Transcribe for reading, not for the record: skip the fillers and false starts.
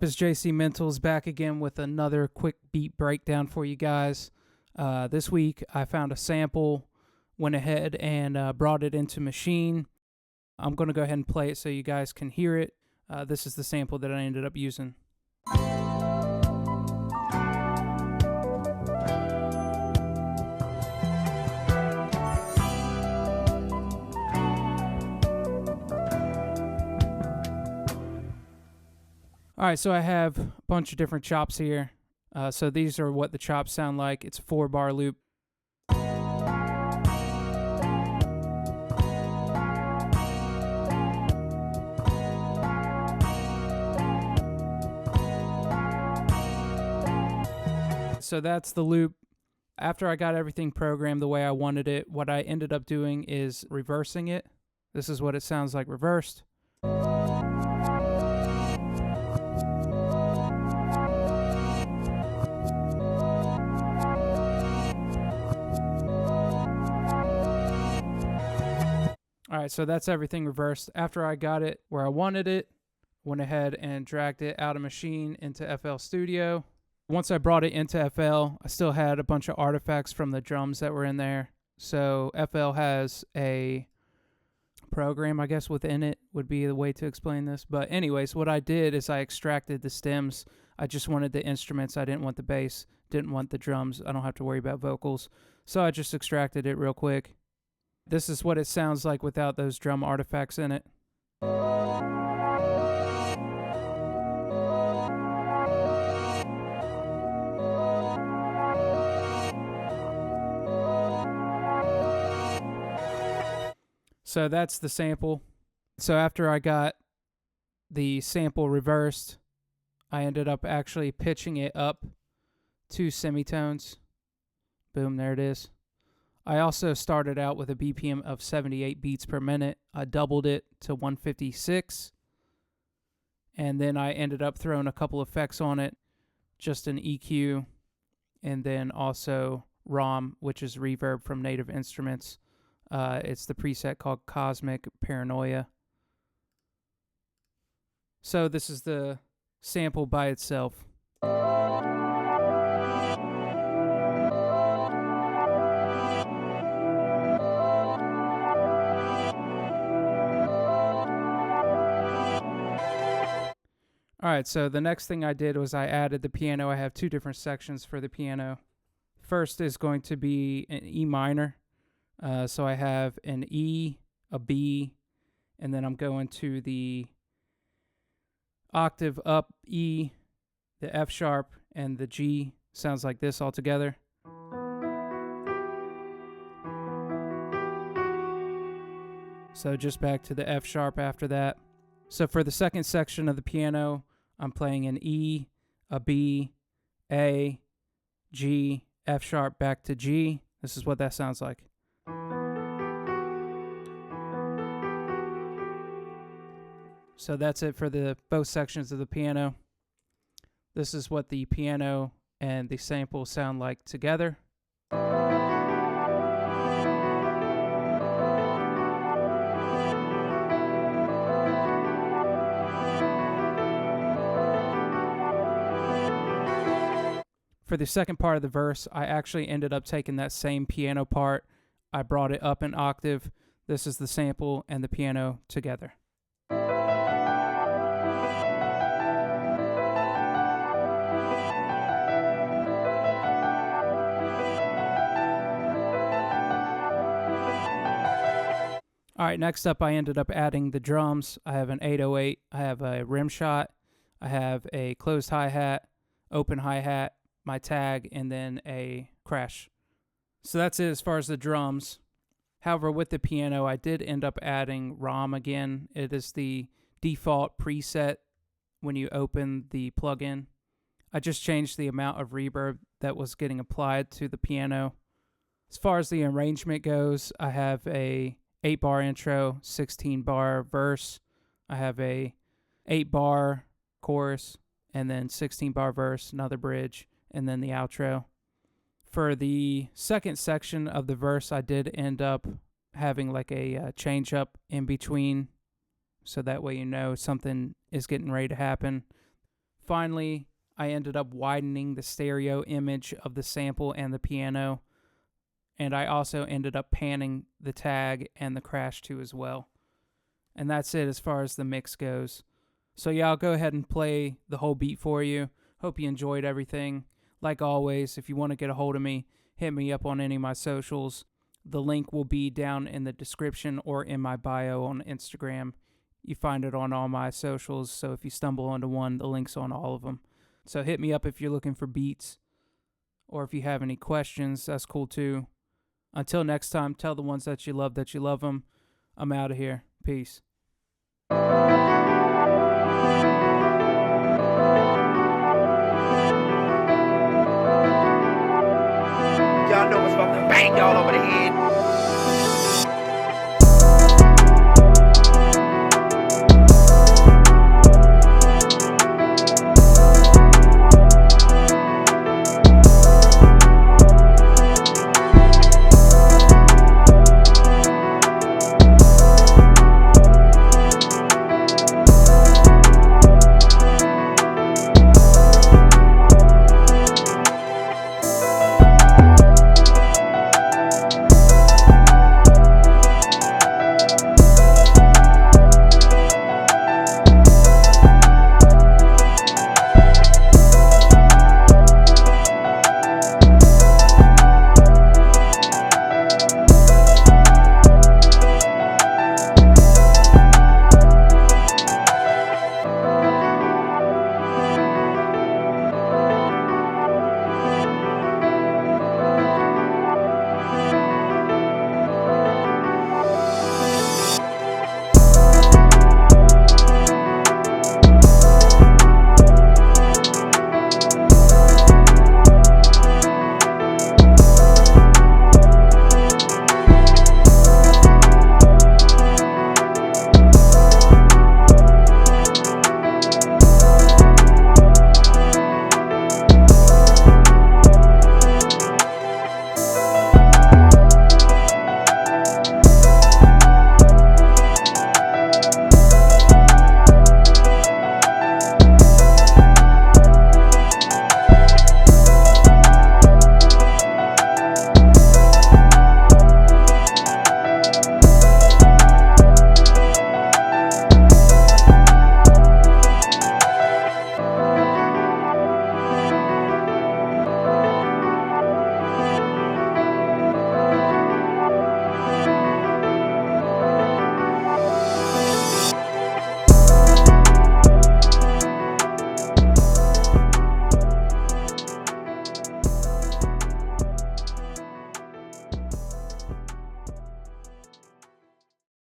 It's jcmentalz back again with another quick beat breakdown for you guys. This week I found a sample, went ahead and brought it into Machine. I'm going to go ahead and play it so you guys can hear it. This is the sample that I ended up using. Alright, so I have a bunch of different chops here. So these are what the chops sound like. It's a 4-bar loop. So that's the loop. After I got everything programmed the way I wanted it, what I ended up doing is reversing it. This is what it sounds like reversed. Alright, so that's everything reversed. After I got it where I wanted it, went ahead and dragged it out of Machine into FL Studio. Once I brought it into FL, I still had a bunch of artifacts from the drums that were in there. So FL has a program, I guess, within it would be the way to explain this. But anyways, what I did is I extracted the stems. I just wanted the instruments. I didn't want the bass, didn't want the drums. I don't have to worry about vocals. So I just extracted it real quick. This is what it sounds like without those drum artifacts in it. So that's the sample. So after I got the sample reversed, I ended up actually pitching it up 2 semitones. Boom, there it is. I also started out with a BPM of 78 beats per minute. I doubled it to 156. And then I ended up throwing a couple effects on it, just an EQ, and then also ROM, which is reverb from Native Instruments. It's the preset called Cosmic Paranoia. So this is the sample by itself. Alright, so the next thing I did was I added the piano. I have 2 different sections for the piano. First is going to be an E minor. So I have an E, a B, and then I'm going to the octave up E, the F sharp, and the G. Sounds like this all together. So just back to the F sharp after that. So for the second section of the piano, I'm playing an E, a B, A, G, F sharp, back to G. This is what that sounds like. So that's it for the both sections of the piano. This is what the piano and the sample sound like together. For the second part of the verse, I actually ended up taking that same piano part. I brought it up an octave. This is the sample and the piano together. Alright, next up I ended up adding the drums. I have an 808, I have a rim shot, I have a closed hi-hat, open hi-hat, my tag, and then a crash. So that's it as far as the drums. However, with the piano, I did end up adding ROM again. It is the default preset when you open the plugin. I just changed the amount of reverb that was getting applied to the piano. As far as the arrangement goes, I have a 8-bar intro, 16-bar verse. I have a 8-bar chorus, and then 16-bar verse, another bridge, and then the outro. For the second section of the verse, I did end up having like a change up in between, so that way you know something is getting ready to happen. Finally, I ended up widening the stereo image of the sample and the piano, and I also ended up panning the tag and the crash too as well. And that's it as far as the mix goes. So yeah, I'll go ahead and play the whole beat for you. Hope you enjoyed everything. Like always, if you want to get a hold of me, hit me up on any of my socials. The link will be down in the description or in my bio on Instagram. You find it on all my socials, so if you stumble onto one, the link's on all of them. So hit me up if you're looking for beats, or if you have any questions, that's cool too. Until next time, tell the ones that you love them. I'm out of here. Peace.